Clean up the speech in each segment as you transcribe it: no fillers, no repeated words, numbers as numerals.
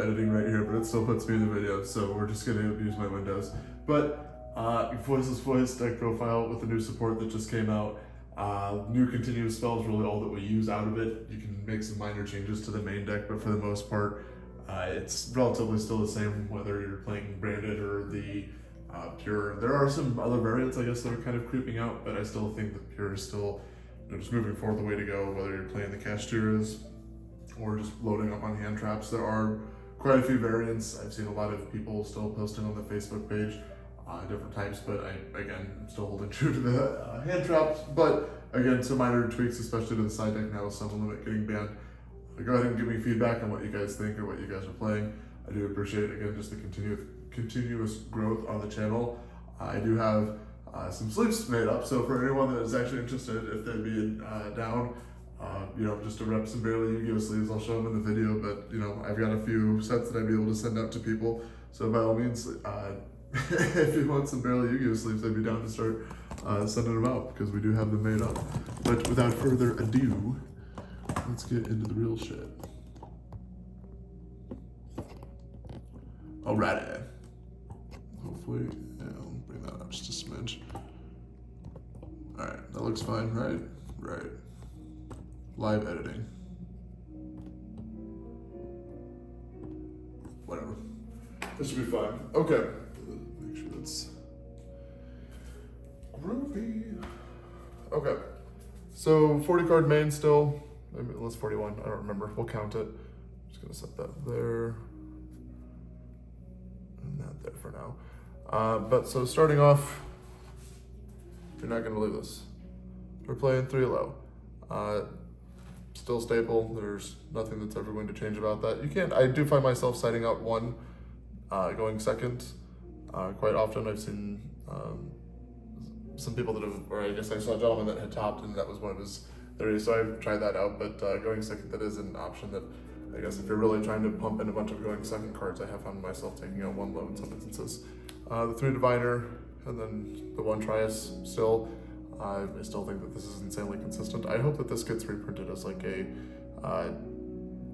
editing right here, but it still puts me in the video, so we're just gonna use my windows. But Voiceless voice deck profile with the new support that just came out. New continuous spell is really all that we use out of it. You can make some minor changes to the main deck, but for the most part, it's relatively still the same whether you're playing branded or the pure. There are some other variants, I guess, that are kind of creeping out, but I still think the pure is still, just moving forward the way to go, whether you're playing the Casturas or just loading up on hand traps. There are quite a few variants. I've seen a lot of people still posting on the Facebook page different types, but I'm still holding true to the hand traps. But again, some minor tweaks, especially to the side deck now with Summon Limit getting banned. Go ahead and give me feedback on what you guys think or what you guys are playing. I do appreciate, again, just the continuous growth on the channel. I do have some sleeves made up, so for anyone that is actually interested, if they'd be down, just to rep some barely Yu-Gi-Oh sleeves, I'll show them in the video, but I've got a few sets that I'd be able to send out to people, so by all means, if you want some barely Yu-Gi-Oh sleeves, I'd be down to start sending them out, because we do have them made up. But without further ado, let's get into the real shit. Alrighty. Hopefully, I'll bring that up just a smidge. Alright, that looks fine, right? Right. Live editing. Whatever. This should be fine. Okay. Make sure that's groovy. Okay. So 40 card main still. Maybe it was 41. I don't remember. We'll count it. Just gonna set that there. And that there for now. But so starting off, you're not gonna believe this. We're playing 3 low. Still staple. There's nothing that's ever going to change about that. You can't. I do find myself sighting out 1, going second. Quite often I've seen some people that have, or I guess I saw a gentleman that had topped and that was one of his 30, so I've tried that out, but going second, that is an option that I guess if you're really trying to pump in a bunch of going second cards, I have found myself taking out 1 low in some instances. The 3 diviner and then the 1 trias still. I still think that this is insanely consistent. I hope that this gets reprinted as like a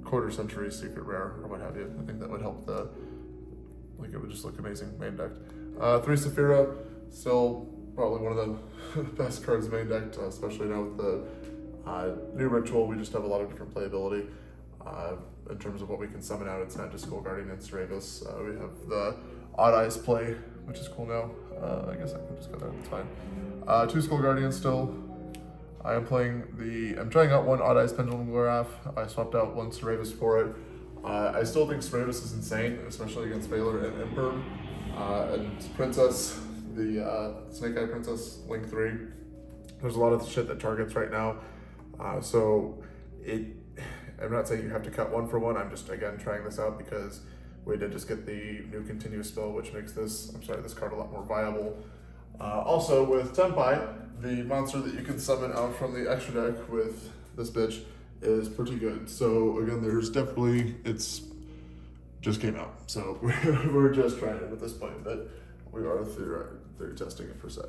quarter century secret rare or what have you. I think that would help it would just look amazing main decked. 3 Saphira, still probably one of the best cards main decked, especially now with the new ritual. We just have a lot of different playability in terms of what we can summon out. It's not just Skull Guardian and Stravis. We have the Odd Eyes play, which is cool now. I guess I can just go there, that's fine. 2 Skull Guardians still. I'm trying out 1 Odd Eyes Pendulum Gloraph. I swapped out 1 Stravis for it. I still think Stravis is insane, especially against Valor and Imperm. And Princess, the Snake Eye Princess, Link 3. There's a lot of shit that targets right now. I'm not saying you have to cut 1 for 1. I'm just, again, trying this out because we did just get the new continuous spell, which makes this card a lot more viable. Also, with Tempai, the monster that you can summon out from the extra deck with this bitch is pretty good. So again, there's definitely, it's just came out. So we're just trying it at this point, but we are through testing it per se.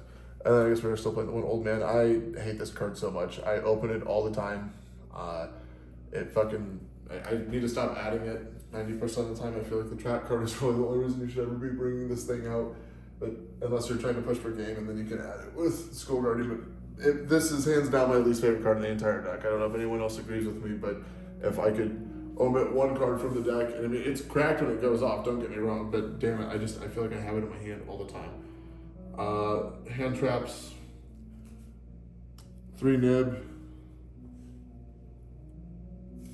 And then I guess we're still playing the 1 Old Man. I hate this card so much. I open it all the time. I need to stop adding it 90% of the time. I feel like the trap card is really the only reason you should ever be bringing this thing out. But unless you're trying to push for game, and then you can add it with Skull Guardian. But this is hands down my least favorite card in the entire deck. I don't know if anyone else agrees with me, but if I could omit 1 card from the deck, and I mean, it's cracked when it goes off, don't get me wrong, but damn it, I feel like I have it in my hand all the time. Hand traps, 3 Nib,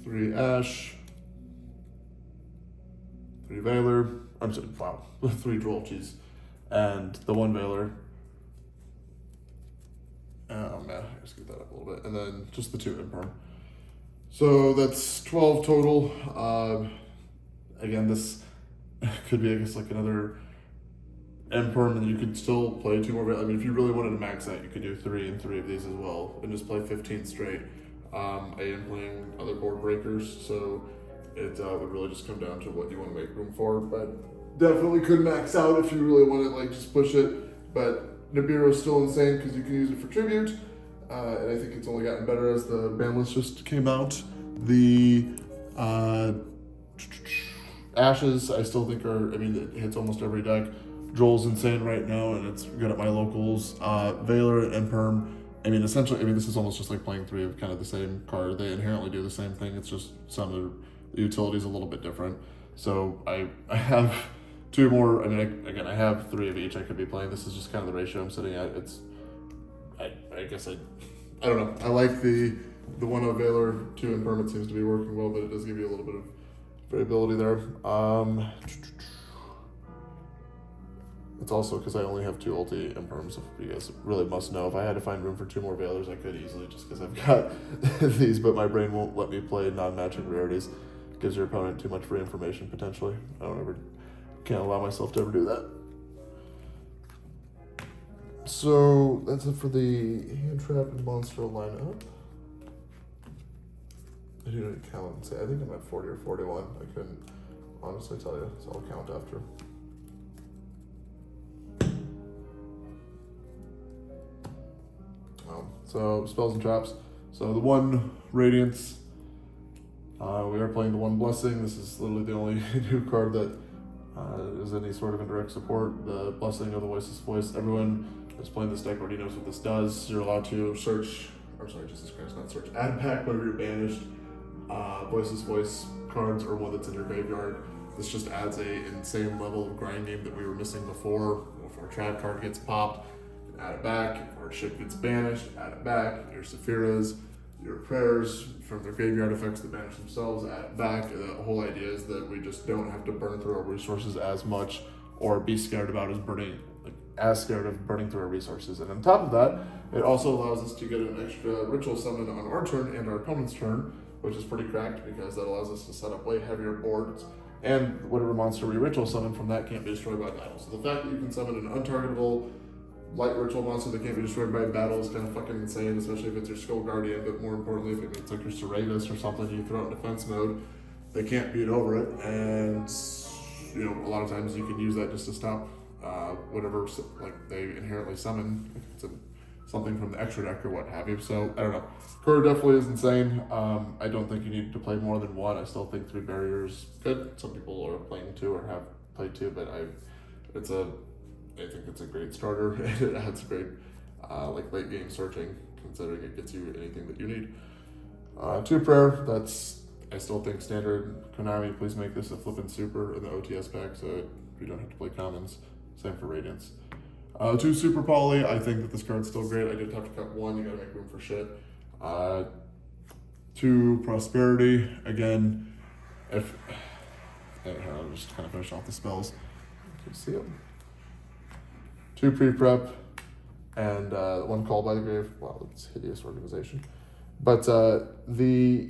3 Ash, 3 Valor, 3 Droll, jeez, and the 1 Valor. Oh man, I just get that up a little bit, and then just the 2 Imperm. So that's 12 total. Again, this could be, I guess, like another Imperm, and you could still play 2 more. I mean, if you really wanted to max out, you could do 3 and 3 of these as well, and just play 15 straight. I am playing other board breakers, so it would really just come down to what you want to make room for. But definitely could max out if you really want to just push it. But Nibiru is still insane because you can use it for tribute, and I think it's only gotten better as the ban list just came out. The Ashes, I still think are, I mean, it hits almost every deck. Joel's insane right now, and it's good at my locals. Valor and Perm, I mean, essentially, I mean, this is almost just like playing three of kind of the same card. They inherently do the same thing. It's just some of the utilities a little bit different. So I have two more. I mean, again, I have three of each I could be playing. This is just kind of the ratio I'm sitting at. It's, I guess I don't know. I like the one of Valor, 2 in Perm. It seems to be working well, but it does give you a little bit of variability there. It's also because I only have 2 ulti imperms. If you guys really must know, if I had to find room for 2 more Valors, I could easily, just because I've got these, but my brain won't let me play non-magic rarities. It gives your opponent too much free information, potentially. Can't allow myself to ever do that. So that's it for the hand trap and monster lineup. I didn't count and say, I think I'm at 40 or 41. I couldn't honestly tell you, so I'll count after. So spells and traps. So the 1 Radiance, we are playing the 1 Blessing. This is literally the only new card that is any sort of indirect support. The Blessing of the Voiceless Voice. Everyone who's playing this deck already knows what this does. You're allowed to search, I'm sorry, Jesus Christ, not search, add back whenever you're banished Voiceless Voice cards or one that's in your graveyard. This just adds a insane level of grind game that we were missing before. If our trap card gets popped, add it back. If our ship gets banished, add it back. Your Sephiras, your prayers from their graveyard effects that banish themselves, add it back. The whole idea is that we just don't have to burn through our resources as much or be scared about as scared of burning through our resources. And on top of that, it also allows us to get an extra ritual summon on our turn and our opponent's turn, which is pretty cracked because that allows us to set up way heavier boards. And whatever monster we ritual summon from that can't be destroyed by battle. So the fact that you can summon an untargetable light ritual monster that can't be destroyed by battle is kind of fucking insane, especially if it's your Skull Guardian, but more importantly, if it's like your Seravis or something, you throw it in defense mode, they can't beat over it, and you know, a lot of times you can use that just to stop whatever like they inherently summon, if it's something from the extra deck or what have you. So I don't know. Core definitely is insane. I don't think you need to play more than 1. I still think 3 barriers good. Some people are playing 2 or have played 2, but I think it's a great starter, and it adds great like late game searching, considering it gets you anything that you need. 2 prayer, that's, I still think standard. Konami, please make this a flippin' super in the OTS pack so you don't have to play commons. Same for Radiance. 2 super poly, I think that this card's still great. I did have to cut 1, you gotta make room for shit. 2 prosperity, again, I'll just kind of finish off the spells. Can you see them? 2 pre-prep, and 1 call by the grave. Wow, it's hideous organization. But the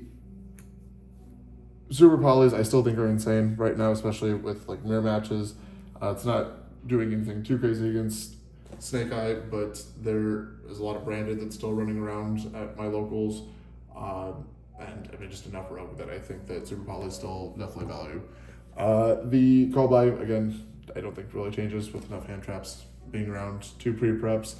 super polys I still think are insane right now, especially with like mirror matches. It's not doing anything too crazy against Snake Eye, but there is a lot of branded that's still running around at my locals. And I mean, just enough rogue that I think that super polys still definitely value. The call by, again, I don't think really changes with enough hand traps being around. 2 pre-preps.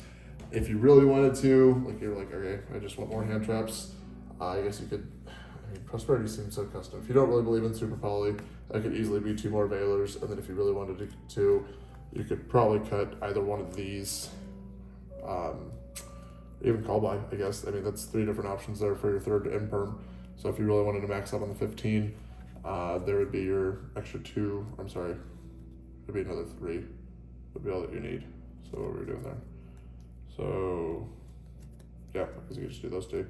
If you really wanted to, like you're like, okay, I just want more hand traps, I guess you could, I mean, prosperity seems so custom. If you don't really believe in super poly, that could easily be 2 more Valors, and then if you really wanted to, you could probably cut either one of these, even call by, I guess. I mean, that's 3 different options there for your 3rd imperm. So if you really wanted to max out on the 15, there would be your extra 2, I'm sorry, there'd be another 3, would be all that you need. So what are we doing there? So, yeah, because you can just do those 2,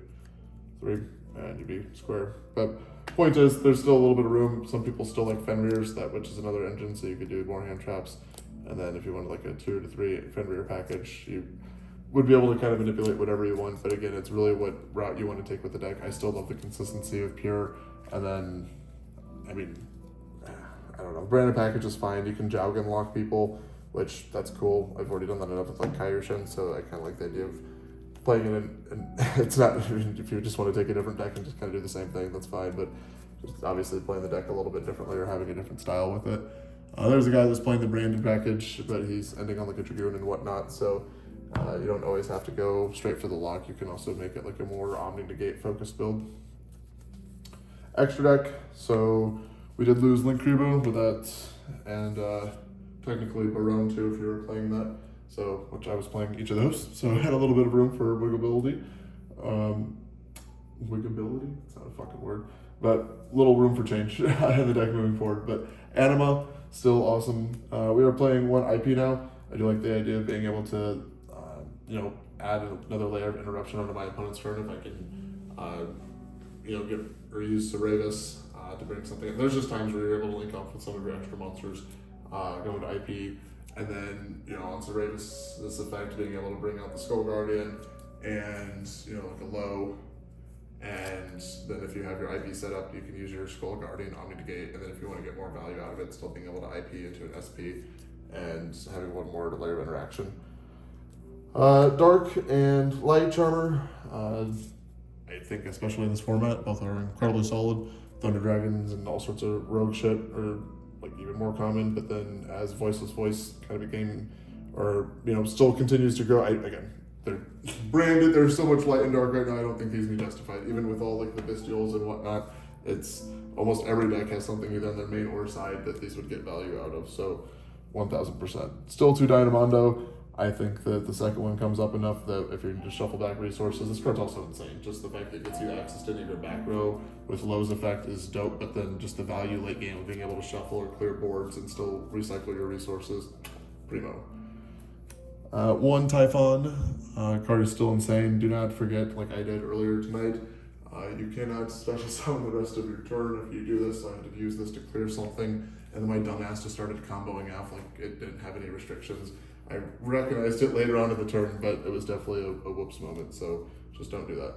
3, and you'd be square. But point is, there's still a little bit of room. Some people still like Fenrir's, which is another engine, so you could do more hand traps. And then if you wanted like a 2 to 3 Fenrir package, you would be able to kind of manipulate whatever you want. But again, it's really what route you want to take with the deck. I still love the consistency of pure. And then, I mean, I don't know, branded package is fine. You can Jowgen lock people, which that's cool. I've already done that enough with like Kaioshin, so I kind of like the idea of playing it and it's not, if you just want to take a different deck and just kind of do the same thing, that's fine, but just obviously playing the deck a little bit differently or having a different style with it. There's a guy that's playing the branded package, but he's ending on like a Dragoon and whatnot, so you don't always have to go straight for the lock. You can also make it like a more Omni Negate focused build. Extra deck, so We did lose Link Rebo with that, and technically Barone too if you were playing that. So, which I was playing each of those, so I had a little bit of room for wiggability. Wiggability? It's not a fucking word, but little room for change in the deck moving forward. But Anima, still awesome. We are playing 1 IP now. I do like the idea of being able to, add another layer of interruption onto my opponent's turn if I can, get or use Cerevis to bring something in. There's just times where you're able to link up with some of your extra monsters, going to IP, and then, on Cerevis, this effect, being able to bring out the Skull Guardian and, like a low, and then if you have your IP set up, you can use your Skull Guardian Omni Negate, and then if you want to get more value out of it, still being able to IP into an SP and having one more layer of interaction. Dark and Light Charmer, I think especially in this format, both are incredibly solid. Thunder Dragons and all sorts of rogue shit are like even more common, but then as Voiceless Voice kind of became, or still continues to grow, they're branded, there's so much light and dark right now, I don't think these need justified. Even with all like the Bestials and whatnot, it's almost every deck has something either on their main or side that these would get value out of, so 1000%. Still 2 Dynamondo. I think that the second one comes up enough that if you're going to shuffle back resources, this card's also insane. Just the fact that it gets you access to any of your back row with Low's effect is dope, but then just the value late game of being able to shuffle or clear boards and still recycle your resources, primo. 1 Typhon, card is still insane. Do not forget, like I did earlier tonight, you cannot special summon the rest of your turn. If you do this, I had to use this to clear something, and then my dumbass just started comboing off like it didn't have any restrictions. I recognized it later on in the turn, but it was definitely a whoops moment, so just don't do that.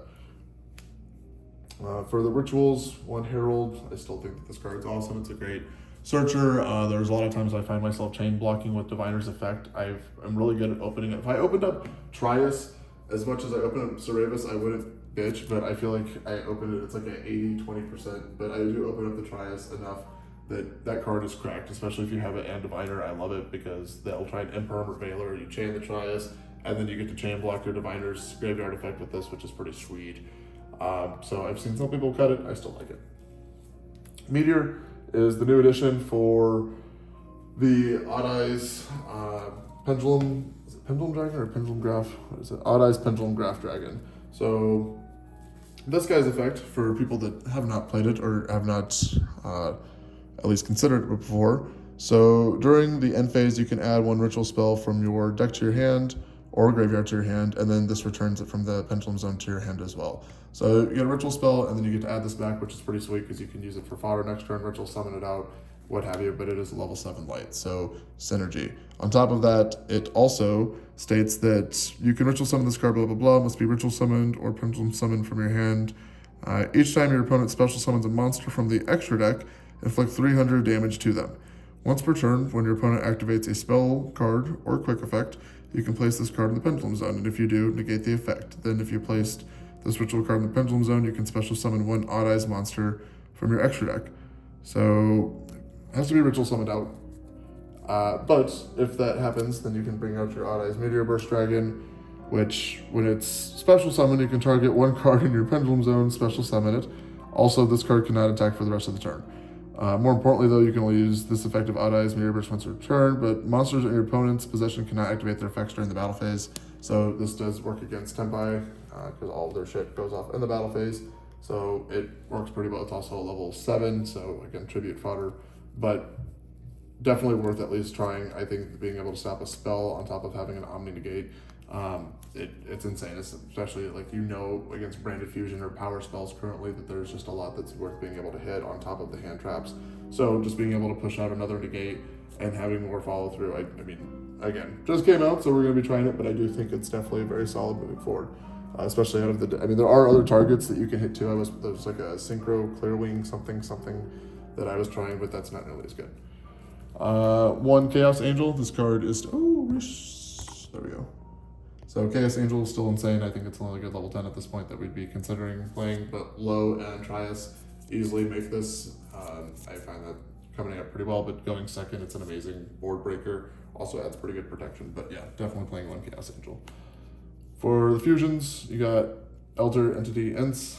For the rituals, 1 Herald, I still think that this card's awesome. It's a great searcher. There's a lot of times I find myself chain blocking with Diviner's Effect. I'm really good at opening it. If I opened up Trias, as much as I open up Cerevis, I wouldn't bitch, but I feel like I opened it, it's like an 80-20%, but I do open up the Trias enough that card is cracked, especially if you have it and Diviner. I love it because they'll try an Imperm or Veiler, you chain the Trias, and then you get to chain block your Diviner's graveyard effect with this, which is pretty sweet. So I've seen some people cut it, I still like it. Meteor is the new addition for the Odd Eyes Pendulum, is it Pendulum Dragon or Pendulum Graph? What is it? Odd Eyes Pendulum Graph Dragon. So this guy's effect, for people that have not played it or have not at least considered it before. So during the end phase, you can add 1 ritual spell from your deck to your hand or graveyard to your hand, and then this returns it from the Pendulum Zone to your hand as well. So you get a ritual spell, and then you get to add this back, which is pretty sweet because you can use it for fodder next turn, ritual summon it out, what have you, but it is a level 7 light, so synergy. On top of that, it also states that you can ritual summon this card, blah, blah, blah, must be ritual summoned or pendulum summoned from your hand. Each time your opponent special summons a monster from the extra deck, inflict 300 damage to them. Once per turn, when your opponent activates a spell card or quick effect, you can place this card in the Pendulum Zone, and if you do, negate the effect. Then if you placed this ritual card in the Pendulum Zone, you can special summon 1 Odd Eyes monster from your extra deck. So, it has to be ritual summoned out. But if that happens, then you can bring out your Odd Eyes Meteor Burst Dragon, which, when it's special summoned, you can target 1 card in your Pendulum Zone, special summon it. Also, this card cannot attack for the rest of the turn. More importantly, though, you can only use this effect of Odd Eyes Meteor Burst once per turn, but monsters in your opponent's possession cannot activate their effects during the battle phase. So this does work against Tempai, because all of their shit goes off in the battle phase. So it works pretty well. It's also a level 7, so again, tribute fodder, but definitely worth at least trying. I think being able to stop a spell on top of having an Omni Negate, it's insane. It's especially like, against branded fusion or power spells currently, that there's just a lot that's worth being able to hit on top of the hand traps. So just being able to push out another negate and having more follow through, I mean, again, just came out, so we're going to be trying it, but I do think it's definitely very solid moving forward. Especially out of there are other targets that you can hit too. There's like a Synchro Clearwing something that I was trying, but that's not nearly as good. 1 Chaos Angel. This card is, there we go. So Chaos Angel is still insane. I think it's only a good level 10 at this point that we'd be considering playing, but Low and Trias easily make this. I find that coming up pretty well, but going second, it's an amazing board breaker. Also adds pretty good protection, but yeah, definitely playing 1 Chaos Angel. For the fusions, you got Elder Entity Ents,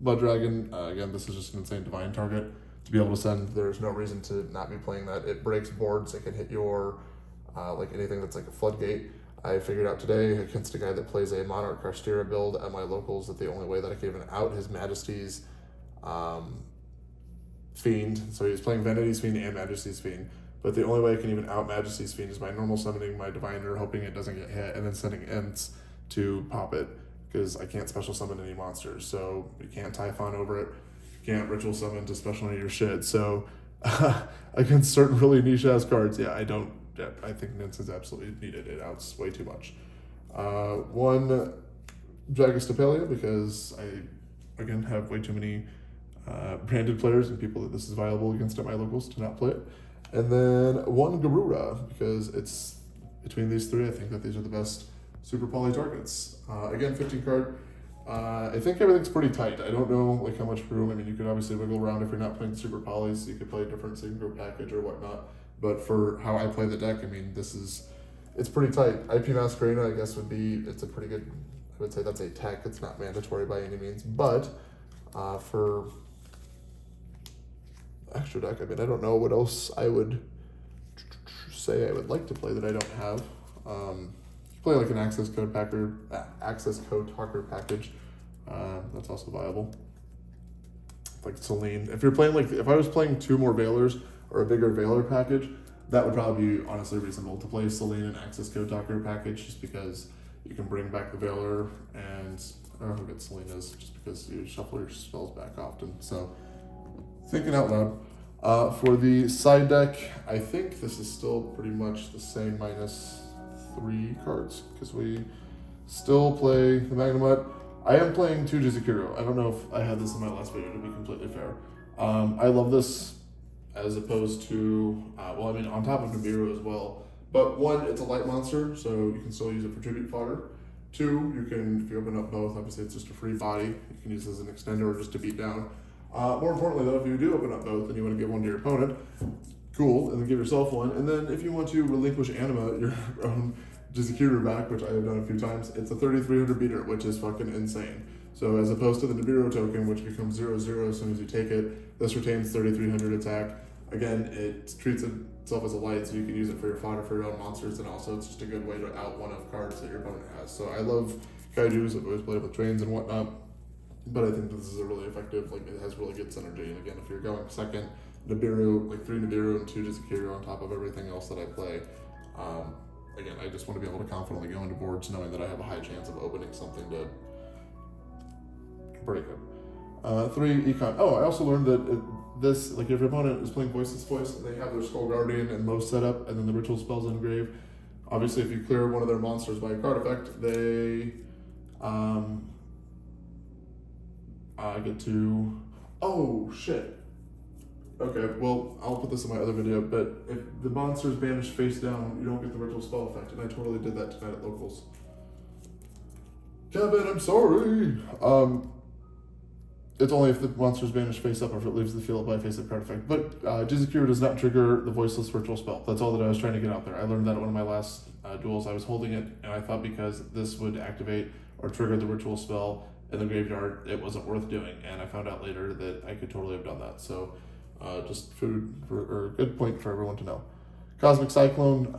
Blood Dragon. Again, this is just an insane divine target. to be able to send. There's no reason to not be playing that. It breaks boards. It can hit your, like anything that's like a floodgate. I figured out today against a guy that plays a Monarch Carstira build at my locals that the only way that I can even out His Majesty's Fiend, so he's playing Vanity's Fiend and Majesty's Fiend, but the only way I can even out Majesty's Fiend is by normal summoning my Diviner, hoping it doesn't get hit, and then sending Ents to pop it, because I can't special summon any monsters, so you can't Typhon over it, you can't ritual summon to special any of your shit, so against certain really niche-ass cards, I think Nins is absolutely needed. It outs way too much. One Dragostapelia, because I, again, have way too many branded players and people that this is viable against at my locals to not play it. And then one Garura, because it's between these three, I think that these are the best super poly targets. Again, 15 card. I think everything's pretty tight. I don't know like how much room. I mean, you could obviously wiggle around if you're not playing super polys. You could play a different single package or whatnot. But for how I play the deck, I mean, it's pretty tight. IP Masquerena, I guess, it's a pretty good, I would say that's a tech. It's not mandatory by any means. But for extra deck, I mean, I don't know what else I would say I would like to play that I don't have. You play like an access code talker package. That's also viable. Like Celine. If you're playing if I was playing 2 more Veilers or a bigger Veiler package, that would probably be honestly reasonable to play Celine and access code talker package, just because you can bring back the Veiler and I don't know how good Celine is, just because you shuffle your spells back often. So thinking out loud. For the side deck, I think this is still pretty much the same -3 cards, because we still play the Magnamut. I am playing 2 Jizukiro. I don't know if I had this in my last video, to be completely fair. I love this as opposed to, on top of Nibiru as well. But 1, it's a light monster, so you can still use it for tribute fodder. 2, you can, if you open up both, obviously it's just a free body. You can use it as an extender or just to beat down. More importantly though, if you do open up both and you want to give one to your opponent, cool, and then give yourself one. And then if you want to relinquish Anima, your own Jizukiro back, which I have done a few times, it's a 3300 beater, which is fucking insane. So as opposed to the Nibiru token, which becomes 0/0 as soon as you take it, this retains 3300 attack. Again, it treats itself as a light, so you can use it for your fodder for your own monsters, and also it's just a good way to out one of cards that your opponent has. So I love Kaijus. I've always played it with trains and whatnot, but I think this is a really effective, it has really good synergy. And again, if you're going second, Nibiru, 3 Nibiru and 2 Jizukiro on top of everything else that I play. Again, I just want to be able to confidently go into boards knowing that I have a high chance of opening something to break it. 3 Econ. Oh, I also learned that if your opponent is playing Voiceless Voice, they have their Skull Guardian and most set up, and then the ritual spells engrave. Obviously, if you clear one of their monsters by a card effect, they get to. Oh shit. Okay, well, I'll put this in my other video, but if the monster's banished face down, you don't get the ritual spell effect, and I totally did that tonight at locals. Kevin, I'm sorry! It's only if the monster's banished face up or if it leaves the field by a face-up card effect. But Jizukiro does not trigger the Voiceless ritual spell. That's all that I was trying to get out there. I learned that at one of my last duels. I was holding it, and I thought because this would activate or trigger the ritual spell in the graveyard, it wasn't worth doing. And I found out later that I could totally have done that. So just a good point for everyone to know. Cosmic Cyclone,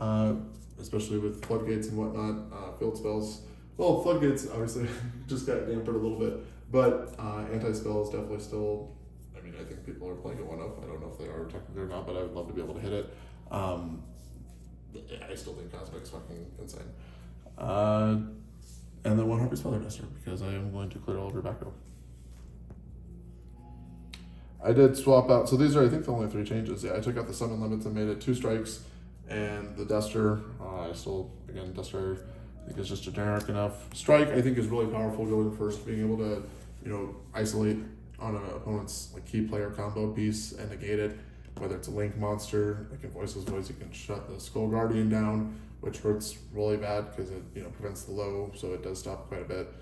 especially with floodgates and whatnot, field spells. Well, floodgates obviously just got dampened a little bit, but anti-spell is definitely still, I think people are playing it 1-0. I don't know if they are technically or not, but I would love to be able to hit it. I still think Cosmic's fucking insane. And then 1 Harpy's Feather Duster, because I am going to clear all of your back row. I did swap out, so these are, I think, the only 3 changes. Yeah, I took out the summon limits and made it 2 strikes, and the Duster, Duster, I think is just generic enough. Strike, I think, is really powerful going first, being able to, isolate on an opponent's key player combo piece and negate it, whether it's a Link monster, like in Voiceless Voice, you can shut the Skull Guardian down, which hurts really bad because it prevents the low, so it does stop quite a bit.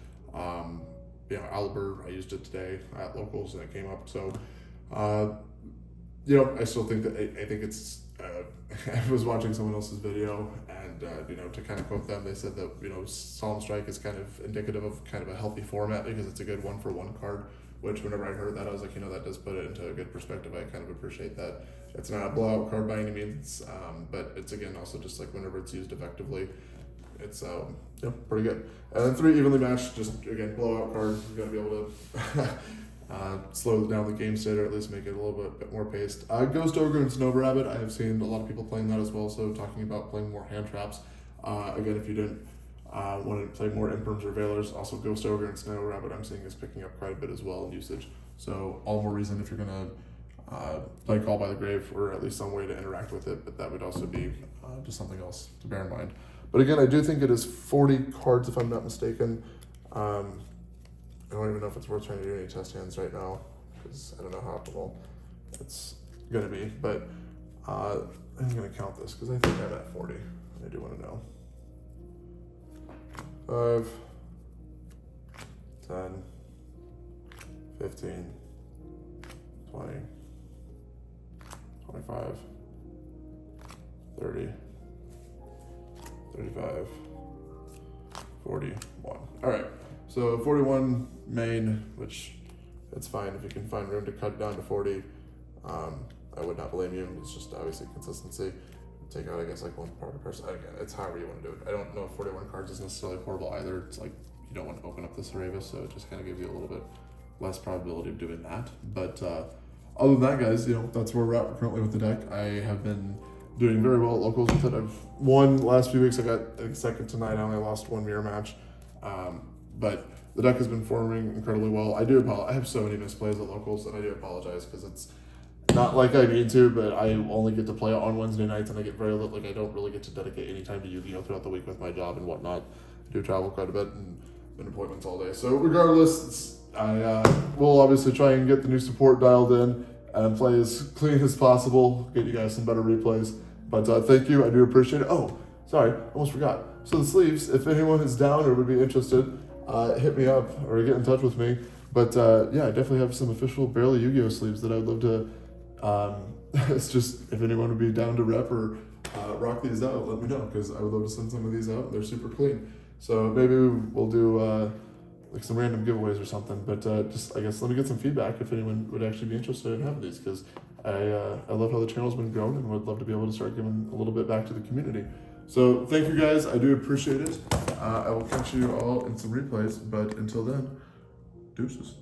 Albert, I used it today at locals and it came up, so I still think that I think it's I was watching someone else's video, and to kind of quote them, they said that Solemn Strike is kind of indicative of kind of a healthy format because it's a good 1-for-1 card which whenever I heard that, I was like, that does put it into a good perspective. I kind of appreciate that. It's not a blowout card by any means, but it's, again, also just like whenever it's used effectively, it's pretty good. And then 3 evenly matched, just, again, blowout card. You got to be able to slow down the game state, or at least make it a little bit more paced. Ghost Ogre and Snow Rabbit, I have seen a lot of people playing that as well, so talking about playing more hand traps. Again, if you didn't want to play more Imperms or Veilers, also Ghost Ogre and Snow Rabbit I'm seeing is picking up quite a bit as well in usage. So all the more reason if you're going to play Call by the Grave, or at least some way to interact with it, but that would also be just something else to bear in mind. But again, I do think it is 40 cards if I'm not mistaken. I don't even know if it's worth trying to do any test hands right now, because I don't know how optimal it's going to be. But I'm going to count this, because I think I'm at 40. I do want to know. 5, 10, 15, 20, 25, 30, 35, 41. All right, so 41 main, which it's fine if you can find room to cut it down to 40. I would not blame you. It's just obviously consistency. Take out, I guess, like one part of person. Again, it's however you want to do it. I don't know if 41 cards is necessarily horrible either. It's like you don't want to open up the Cerebus, so it just kind of gives you a little bit less probability of doing that. But other than that, guys, that's where we're at currently with the deck. I have been doing very well at locals with it. I've won the last few weeks. I got second tonight. I only lost one mirror match. But the deck has been performing incredibly well. I do apologize. I have so many misplays at locals, and I do apologize because it's not like I need to, but I only get to play on Wednesday nights, and I get very little, I don't really get to dedicate any time to Yu-Gi-Oh! Throughout the week with my job and whatnot. I do travel quite a bit and been appointments all day. So regardless, I will obviously try and get the new support dialed in and play as clean as possible, get you guys some better replays. But thank you, I do appreciate it. Oh, sorry, almost forgot. So the sleeves, if anyone is down or would be interested, hit me up or get in touch with me. But yeah, I definitely have some official Barely Yu-Gi-Oh! Sleeves that I would love to. It's just if anyone would be down to rep or rock these out, let me know, because I would love to send some of these out. They're super clean. So maybe we'll do like some random giveaways or something. But just, I guess, let me get some feedback if anyone would actually be interested in having these, because I love how the channel's been growing and would love to be able to start giving a little bit back to the community. So thank you guys, I do appreciate it. I will catch you all in some replays, but until then, deuces.